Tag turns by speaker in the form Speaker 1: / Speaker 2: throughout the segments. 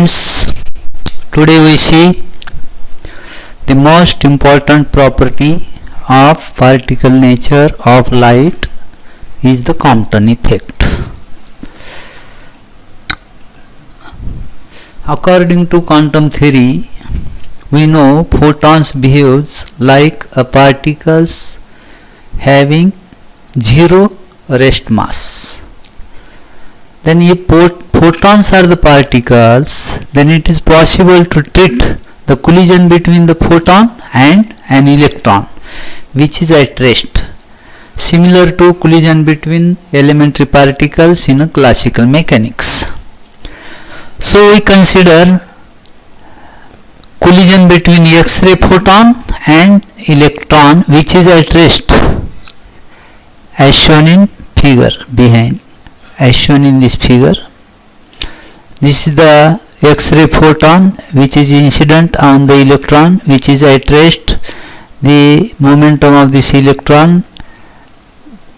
Speaker 1: students, today we see the most important property of particle nature of light is the Compton effect. According to quantum theory, we know photons behaves like a particles having zero rest mass. Then if photons are the particles, then it is possible to treat the collision between the photon and an electron which is at rest, similar to collision between elementary particles in a classical mechanics. So we consider collision between X-ray photon and electron which is at rest, as shown in figure behind, as shown in this figure. This is the X-ray photon which is incident on the electron which is at rest. The momentum of this electron,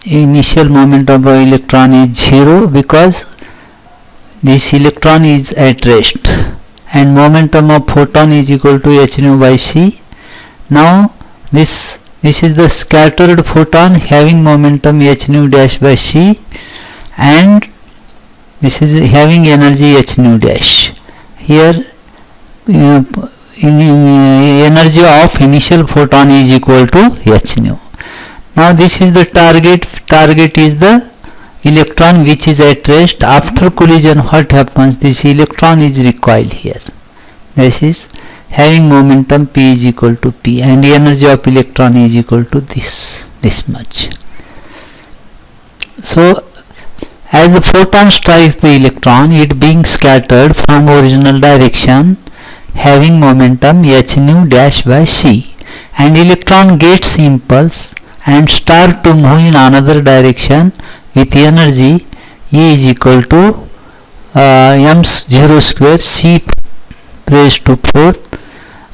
Speaker 1: initial momentum of electron is 0 because this electron is at rest, and momentum of photon is equal to h nu by c. Now this is the scattered photon having momentum h nu dash by c, and this is having energy h nu dash. Here energy of initial photon is equal to h nu. Now this is the target is the electron which is at rest. After collision, what happens? This electron is recoiled here. This is having momentum p is equal to p, and the energy of electron is equal to this much. So as the photon strikes the electron, it being scattered from original direction having momentum h nu dash by c, and electron gets impulse and start to move in another direction with energy E is equal to m0 square c raised to 4th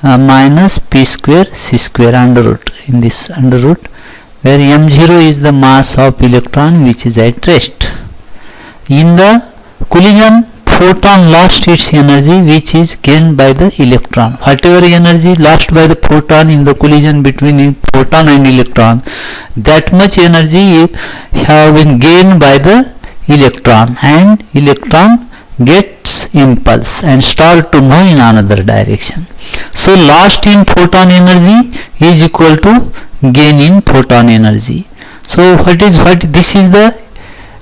Speaker 1: minus p square c square under root, in this under root, where m0 is the mass of electron which is at rest. In the collision, photon lost its energy which is gained by the electron. Whatever energy lost by the photon in the collision between photon and electron, that much energy have been gained by the electron, and electron gets impulse and start to move in another direction. So lost in photon energy is equal to gain in photon energy. So this is the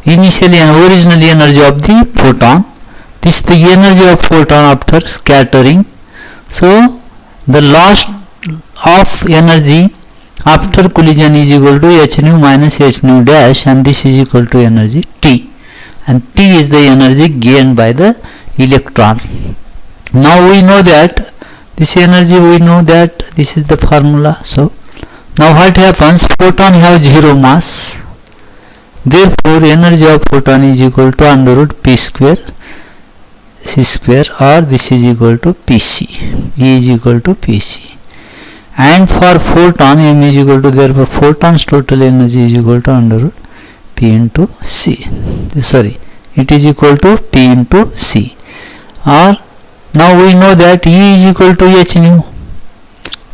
Speaker 1: initially and original energy of the photon. This is the energy of photon after scattering. So the loss of energy after collision is equal to h nu minus h nu dash, and this is equal to energy T, and T is the energy gained by the electron. Now we know that this energy, we know that this is the formula. So now what happens? Photon have zero mass, therefore energy of photon is equal to under root p square c square, or this is equal to pc. E is equal to pc, and for photon m is equal to, therefore photon's total energy is equal to under root p into c. Sorry, it is equal to p into c. Or now we know that E is equal to h nu,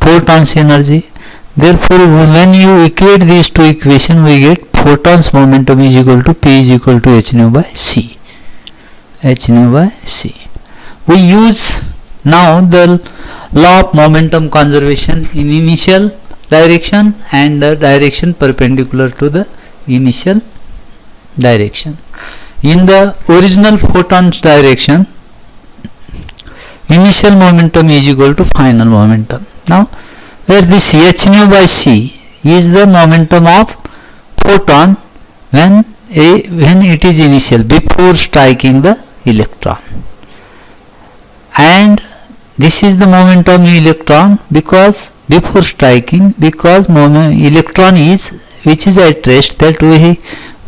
Speaker 1: photon's energy. Therefore when you equate these two equations, we get photon's momentum is equal to p is equal to h nu by c. H nu by c. We use now the law of momentum conservation in initial direction and the direction perpendicular to the initial direction. In the original photon's direction, initial momentum is equal to final momentum. Now where this h nu by c is the momentum of photon when it is initial, before striking the electron, and this is the momentum of electron because before striking, because electron is which is at rest, that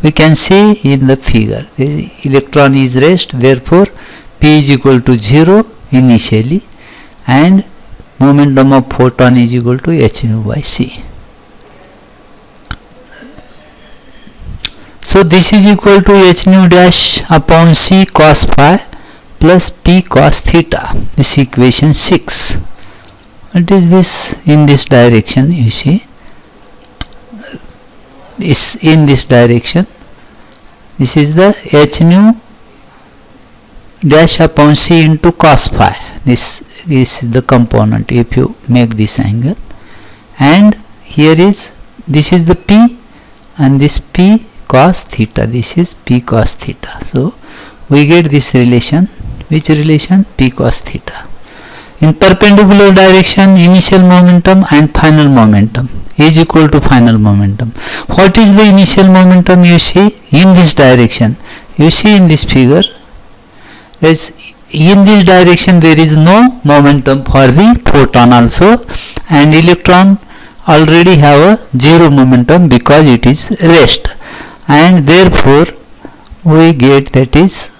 Speaker 1: we can see in the figure. The electron is rest, therefore p is equal to 0 initially, and momentum of photon is equal to h nu by c. So this is equal to h nu dash upon c cos phi plus p cos theta. This equation 6. What is this? In this direction, you see, is in this direction. This is the h nu dash upon c into cos phi. This is the component if you make this angle, and here is, this is the p, and this p cos theta, this is p cos theta. So we get this relation. Which relation? P cos theta. In perpendicular direction, initial momentum and final momentum is equal to final momentum. What is the initial momentum? You see in this direction. You see in this figure, as in this direction there is no momentum for the photon also, and electron already have a zero momentum because it is rest, and therefore we get that is,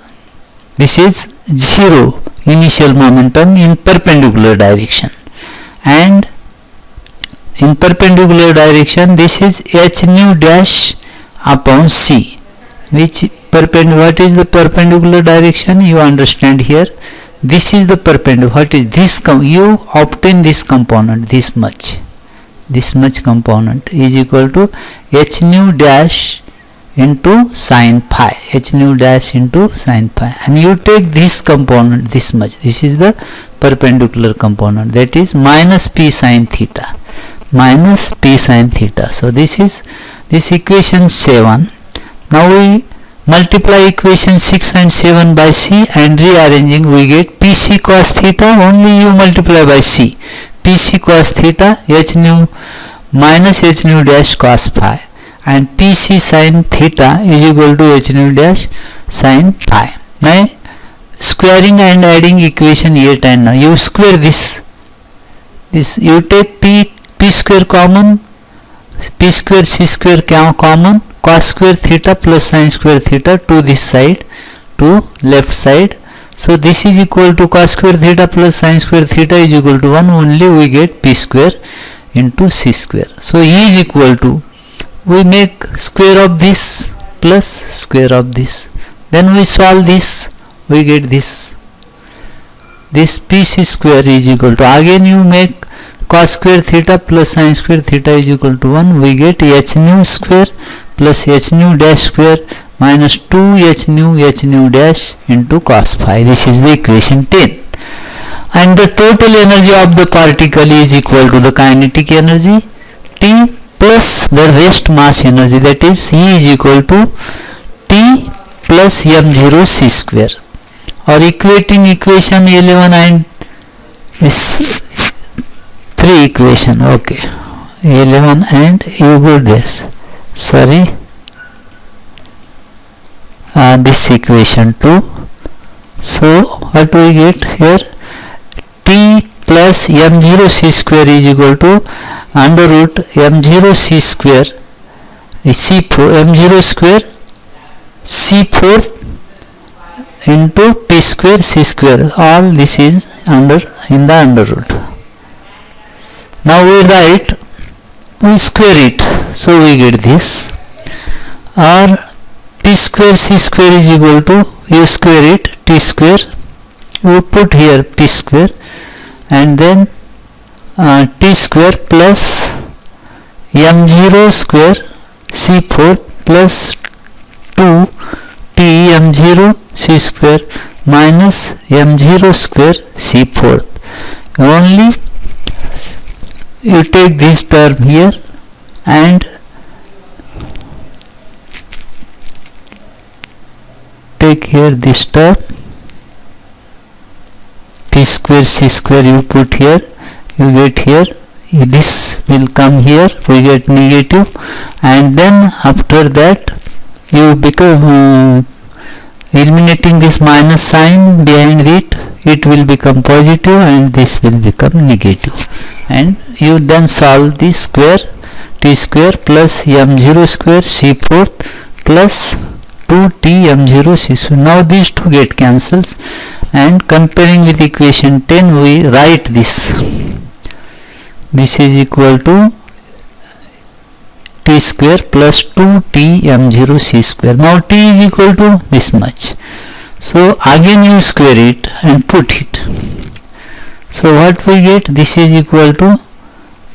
Speaker 1: this is zero initial momentum in perpendicular direction, and in perpendicular direction this is h nu dash upon c, which what is the perpendicular direction? You understand here, this is the perpendicular. What is this? You obtain this component, this much component is equal to h nu dash into sin phi, h nu dash into sin phi, and you take this component, this much, this is the perpendicular component, that is minus p sin theta, minus p sin theta. So this is this equation 7. Now we multiply equation 6 and 7 by c, and rearranging we get pc cos theta, only you multiply by c, pc cos theta h nu minus h nu dash cos phi, and pc sin theta is equal to h nu dash sin phi. Now squaring and adding equation 8 and 9, you square this you take p square common, p square c square common, cos square theta plus sin square theta to this side, to left side. So this is equal to cos square theta plus sin square theta is equal to 1, only we get p square into c square. So E is equal to, we make square of this plus square of this, then we solve this, we get this pc square is equal to, again you make cos square theta plus sin square theta is equal to 1, we get h nu square plus h nu dash square minus 2 h nu dash into cos phi. This is the equation 10. And the total energy of the particle is equal to the kinetic energy T plus the rest mass energy, that is E is equal to T plus m0 c square, or equating equation 11 and this 3 equation, okay, 11 and you go this, sorry, this equation 2. So what we get here, T plus m0 c square is equal to under root m0 c square c4 m0 square c4 into p square c square, all this is in the under root. Now we write, we square it, so we get this, or p square c square is equal to, you square it, t square, you put here p square, and then t square plus m0 square c4 plus 2 t m0 c square minus m0 square c4. Only you take this term here and take here this term, p square c square you put here, you get here, this will come here, we get negative, and then after that you become eliminating this minus sign behind it, it will become positive and this will become negative, and you then solve this square, t square plus m0 square c4 plus 2t m0 c square. Now these two get cancels, and comparing with equation 10 we write this is equal to t square plus 2t m0 c square. Now t is equal to this much, So again you square it and put it. So what we get, this is equal to,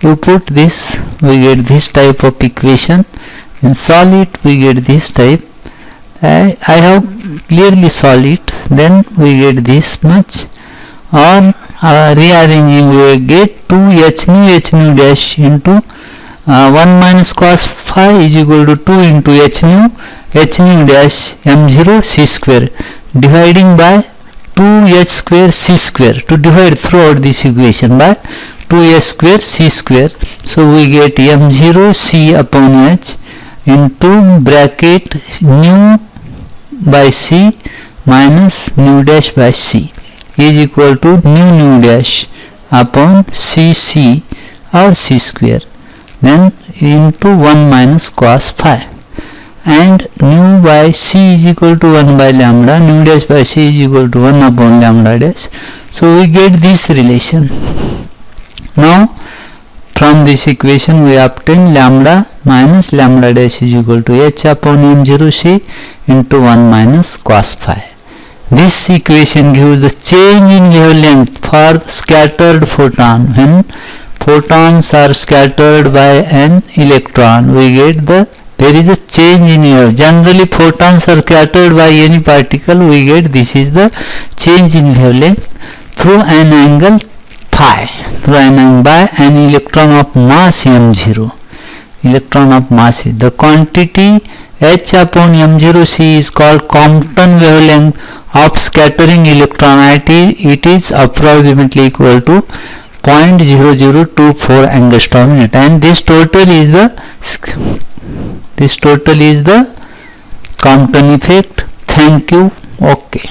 Speaker 1: you put this, we get this type of equation, and solve it, we get this type. I have clearly solved it, then we get this much. Or rearranging, we will get 2 h nu dash into 1 minus cos phi is equal to 2 into h nu dash m0 c square, dividing by 2h square c square, to divide throughout this equation by 2h square c square. So we get m0 c upon h into bracket nu by c minus nu dash by c is equal to nu dash upon c or c square, then into 1 minus cos phi, and nu by c is equal to 1 by lambda, nu dash by c is equal to 1 upon lambda dash. So we get this relation. Now from this equation we obtain lambda minus lambda dash is equal to h upon m0 c into 1 minus cos phi. This equation gives the change in wavelength for scattered photon. When photons are scattered by an electron, we get there is a change in wavelength. Generally photons are scattered by any particle, we get this is the change in wavelength through an angle phi, by an electron of mass m0. Electron of mass, the quantity h upon m0 c is called Compton wavelength of scattering electron. It is approximately equal to 0.0024 angstrom unit, and this total is the Compton effect. Thank you. Okay.